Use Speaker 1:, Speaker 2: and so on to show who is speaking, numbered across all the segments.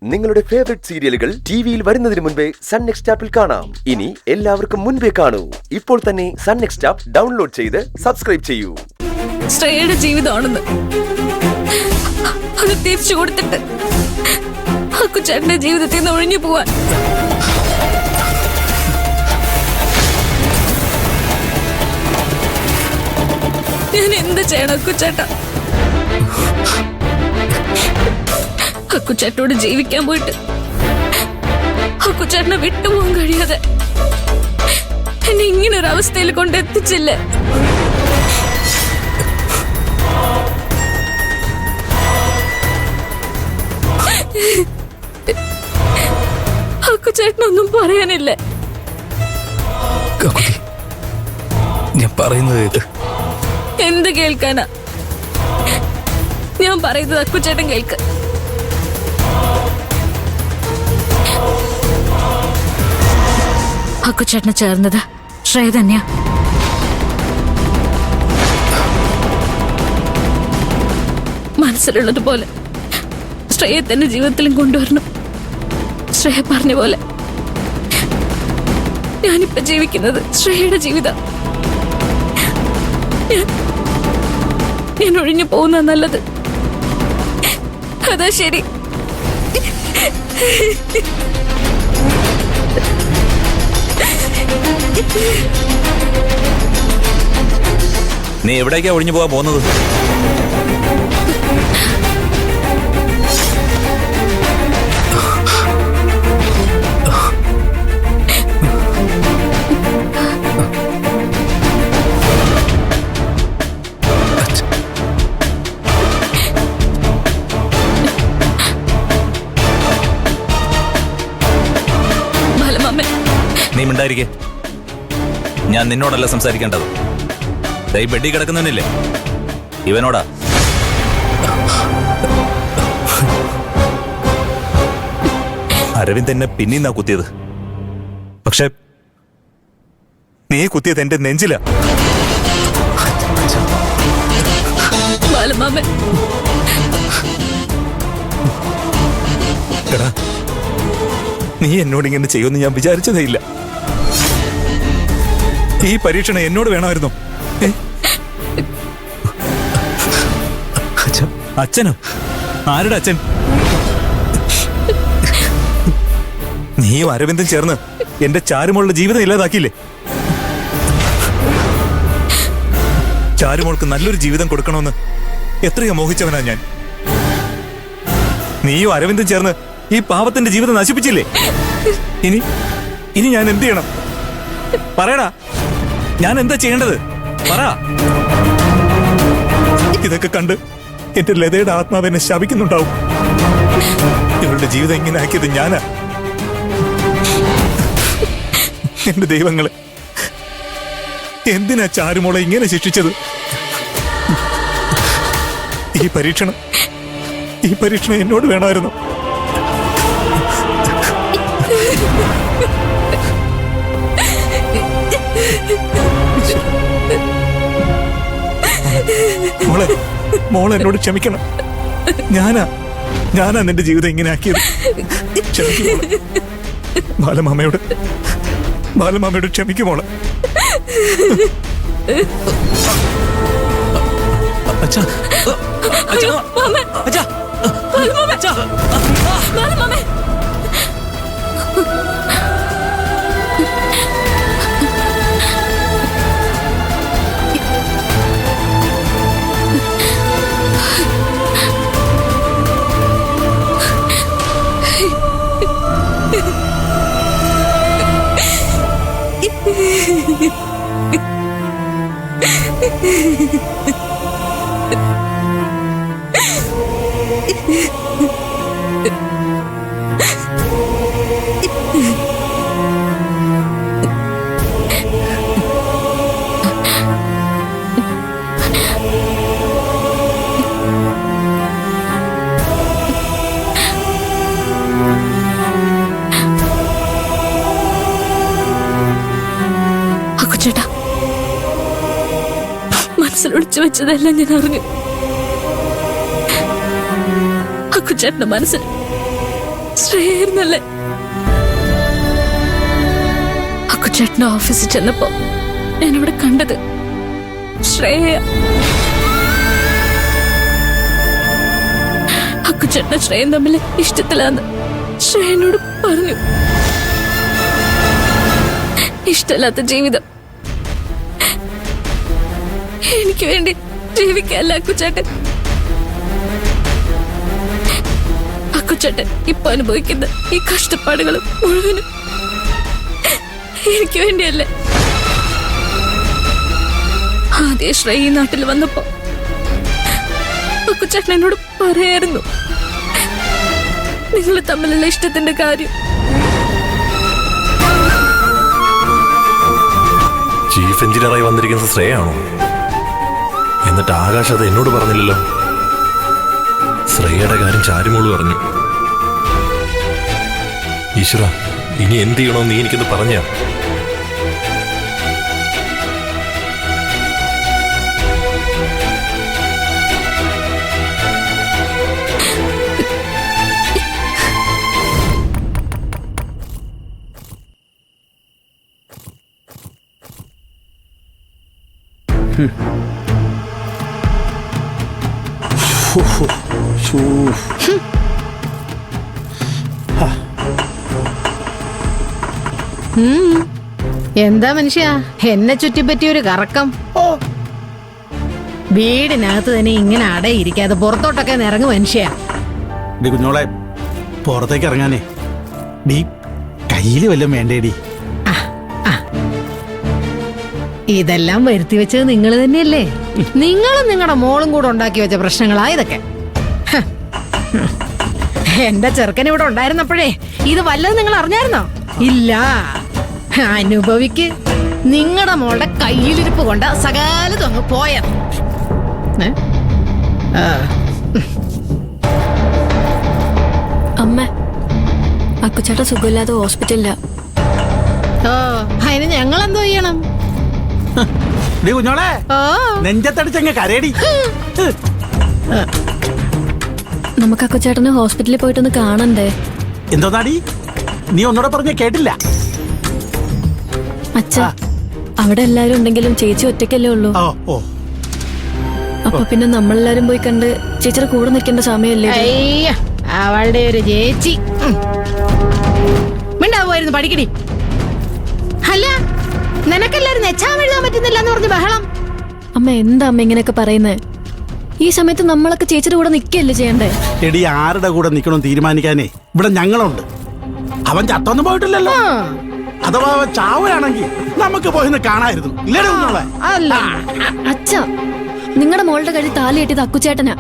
Speaker 1: നിങ്ങളുടെ ഫേവറേറ്റ് സീരിയലുകൾ ടിവിയിൽ വരുന്നതിന് മുൻപേ സൺ നെക്സ്റ്റ് ആപ്പിൽ കാണാം. ഇനി എല്ലാവർക്കും മുൻപേ കാണൂ. ഇപ്പോൾ തന്നെ സൺ നെക്സ്റ്റ് ആപ്പ് ഡൗൺലോഡ് ചെയ്ത് സബ്സ്ക്രൈബ് ചെയ്യൂ.
Speaker 2: ശ്രേയയുടെ ജീവിതമാണെന്ന് അത് തിരിച്ചു കൊടുത്തിട്ട് അക്കുച്ചേട്ടന്റെ ജീവിതത്തിൽ നിന്ന് ഒഴിഞ്ഞു പോവാൻ ഞാൻ എന്ത് ചെയ്യണം അക്കുച്ചേട്ട? അക്കുച്ചേട്ടനോട് ജീവിക്കാൻ പോയിട്ട് അക്കുച്ചേട്ടനെ വിട്ടുപോകാൻ കഴിയാതെ എന്നെ ഇങ്ങനെ ഒരു അവസ്ഥയിൽ കൊണ്ടെത്തിച്ചില്ലേ? അക്കുച്ചേട്ടനൊന്നും പറയാനില്ലേ?
Speaker 3: ഞാൻ പറയുന്നത്
Speaker 2: എന്ത് കേൾക്കാനാ? ഞാൻ പറയുന്നത് അക്കുച്ചേട്ടൻ കേൾക്ക്. അക്കുച്ചേട്ടന് ചേർന്നത് ശ്രേയ തന്നെയാ. മനസ്സിലുള്ളതുപോലെ ശ്രേയെ തന്നെ ജീവിതത്തിലും കൊണ്ടുവരണം. ശ്രേയ പറഞ്ഞ പോലെ ഞാനിപ്പോ ജീവിക്കുന്നത് ശ്രേയയുടെ ജീവിതം. ഞാൻ ഒഴിഞ്ഞു പോകുന്ന നല്ലത്. അതാ ശരി.
Speaker 3: നീ എവിടേക്കാ ഒഴിഞ്ഞു പോകാൻ പോകുന്നത്? നീ മിണ്ടായിരിക്കേ. ഞാൻ നിന്നോടല്ല സംസാരിക്കേണ്ടത്. ദൈ ബെഡി കിടക്കുന്നവനില്ലേ, ഇവനോടാ. അരവിന്ദ് എന്നെ പിന്നീന്നാ കുത്തിയത്. പക്ഷെ നീ കുത്തിയത് എന്റെ നെഞ്ചിലാ. എടാ, നീ എന്നോട് ഇങ്ങനെ ചെയ്യുമെന്ന് ഞാൻ വിചാരിച്ചതേ ഇല്ല. ഈ പരീക്ഷണം എന്നോട് വേണമായിരുന്നു. അച്ഛനോ? ആരുടെ അച്ഛൻ? നീയും അരവിന്ദും ചേർന്ന് എന്റെ ചാരുമോളുടെ ജീവിതം ഇല്ലാതാക്കിയില്ലേ? ചാരുമോൾക്ക് നല്ലൊരു ജീവിതം കൊടുക്കണമെന്ന് എത്രയോ മോഹിച്ചവനാ ഞാൻ. നീയും അരവിന്ദും ചേർന്ന് ഈ പാവത്തിന്റെ ജീവിതം നശിപ്പിച്ചില്ലേ? ഇനി ഞാൻ എന്ത് ചെയ്യണം? പറയടാ, ഞാൻ എന്താ ചെയ്യേണ്ടത്? പറ. ഇതൊക്കെ കണ്ട് എന്റെ ലതയുടെ ആത്മാവ് എന്നെ ശപിക്കുന്നുണ്ടാവും. ഇവളുടെ ജീവിതം ഇങ്ങനെ ആക്കിയത് ഞാനാ. എന്റെ ദൈവങ്ങളെ, എന്തിനാ ചാരുമോളെ ഇങ്ങനെ ശിക്ഷിച്ചത്? ഈ പരീക്ഷണം എന്നോട് വേണമായിരുന്നു. മോളെ എന്നോട് ക്ഷമിക്കണം. ഞാനാ നിന്റെ ജീവിതം ഇങ്ങനെ ആക്കിയത്. ബാലമാമയോട് ക്ഷമിക്കുമോളെ. അച്ഛാ, അച്ഛാ, അച്ഛാ,
Speaker 2: അക്കുച്ചേട്ടാ, മനസ്സിലൊളിച്ചു വെച്ചതെല്ലാം ഞാൻ അറിഞ്ഞു. അക്കുച്ചേട്ടന്റെ മനസ്സിൽ ശ്രേയായിരുന്നല്ലേ? അക്കുച്ചേട്ടന്റെ ഓഫീസിൽ ചെന്നപ്പോ ഞാനിവിടെ കണ്ടത് ശ്രേയ. അക്കുച്ചേട്ടനും ശ്രേയും തമ്മിൽ ഇഷ്ടത്തിലാന്ന് ശ്രേയനോട് പറഞ്ഞു. ഇഷ്ടമില്ലാത്ത ജീവിതം എനിക്ക് വേണ്ടി ജീവിക്കല്ല അക്കുച്ചേട്ടൻ. അക്കുച്ചേട്ടൻ ഇപ്പൊ അനുഭവിക്കുന്ന ഈ കഷ്ടപ്പാടുകളും മുഴുവനും എനിക്ക് വേണ്ടിയല്ലേ? ആദ്യ ശ്രേയ ഈ നാട്ടിൽ വന്നപ്പോ അക്കുച്ചേട്ടൻ എന്നോട് പറയായിരുന്നു നിങ്ങൾ തമ്മിലുള്ള ഇഷ്ടത്തിന്റെ കാര്യം.
Speaker 4: ചീഫ് എഞ്ചിനീയറായി വന്നിരിക്കുന്ന ശ്രേയാണോ? എന്നിട്ട് ആകാശ് അത് എന്നോട് പറഞ്ഞില്ലല്ലോ. ശ്രേയയുടെ കാര്യം ചാരുമോള് പറഞ്ഞു. ഈശ്വര, ഇനി എന്ത് ചെയ്യണോ നീ എനിക്കൊന്ന് പറഞ്ഞ.
Speaker 5: എന്താ മനുഷ്യ എന്നെ ചുറ്റിപ്പറ്റിയൊരു കറക്കം? വീടിനകത്ത് തന്നെ ഇങ്ങനെ അടയിരിക്കാതെ പുറത്തോട്ടൊക്കെ ഇറങ്ങും മനുഷ്യ.
Speaker 6: കുഞ്ഞോളെ, പുറത്തേക്ക് ഇറങ്ങാനേ ഡീ കയ്യില് വല്ലതും വേണ്ടേടി?
Speaker 5: ഇതെല്ലാം വരുത്തി വെച്ചത് നിങ്ങൾ തന്നെയല്ലേ? നിങ്ങളും നിങ്ങളുടെ മോളും കൂടെ ഉണ്ടാക്കി വെച്ച പ്രശ്നങ്ങളാ ഇതൊക്കെ. ഹ. എന്റെ ചെറുക്കൻ ഇവിടെ ഉണ്ടായിരുന്നപ്പോഴേ ഇത് വല്ലതും നിങ്ങൾ അറിഞ്ഞായിരുന്നോ? ഇല്ല. അനുഭവിക്ക്. നിങ്ങളുടെ മോളുടെ കയ്യിലിരിപ്പ് കൊണ്ട് സകലതും അങ്ങ് പോയത്.
Speaker 2: അമ്മ, അക്കുച്ചേട്ടൻ സുഖമില്ലാതെ ഹോസ്പിറ്റലിലാ.
Speaker 5: ഓ, അതിന് ഞങ്ങൾ എന്തോ ചെയ്യണം?
Speaker 6: ഡീ കുഞ്ഞോളെ,
Speaker 5: ഓ,
Speaker 6: നെഞ്ചത്തടിച്ചങ്ങ് കരയടി.
Speaker 2: നമുക്ക് അക്കുച്ചേട്ടന് ഹോസ്പിറ്റലിൽ പോയിട്ടൊന്ന് കാണണ്ടേ?
Speaker 6: എന്തോന്നാടി നീ ഒന്നുകൂടെ പറഞ്ഞ കേട്ടില്ല?
Speaker 2: അച്ഛാ, അവിടെ എല്ലാരും ഉണ്ടെങ്കിലും ചേച്ചി ഒറ്റയ്ക്കല്ലേ ഉള്ളൂ.
Speaker 6: ഓ ഓ,
Speaker 2: അപ്പൊ പിന്നെ നമ്മളെല്ലാരും പോയി കണ്ട് ചേച്ചിയുടെ കൂടെ നിൽക്കേണ്ട സമയല്ലേ?
Speaker 5: അയ്യ, അവളുടെ ഒരു ചേച്ചി. മിണ്ടാവുമായിരുന്നു, പഠിക്കടി. അല്ല, നിനക്കെല്ലാരും എക്സാം എഴുതാൻ പറ്റുന്നില്ല എന്ന് പറഞ്ഞ് ബഹളം.
Speaker 2: അമ്മ, എന്താ അമ്മ ഇങ്ങനെയൊക്കെ പറയുന്നേ? ഈ സമയത്ത് നമ്മളൊക്കെ ചേച്ചിയുടെ കൂടെ നിൽക്കുകയല്ലേ ചെയ്യണ്ടേ?
Speaker 6: എടി, ആരുടെ കൂടെ നിക്കണം തീരുമാനിക്കാനേ ഇവിടെ ഞങ്ങളുണ്ട്. അവൻ ചത്തൊന്നും പോയിട്ടില്ലല്ലോ. അഥവാ അവൻ ചാവുകയാണെങ്കിൽ നമുക്ക് പോയിന്ന് കാണായിരുന്നു. ഇല്ലടി കുഞ്ഞോളെ?
Speaker 5: അല്ല,
Speaker 2: അച്ഛാ, നിങ്ങളുടെ മോളുടെ കയ്യിൽ താലി കെട്ടിയത് അക്കുച്ചേട്ടനാ.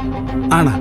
Speaker 6: ആണ്.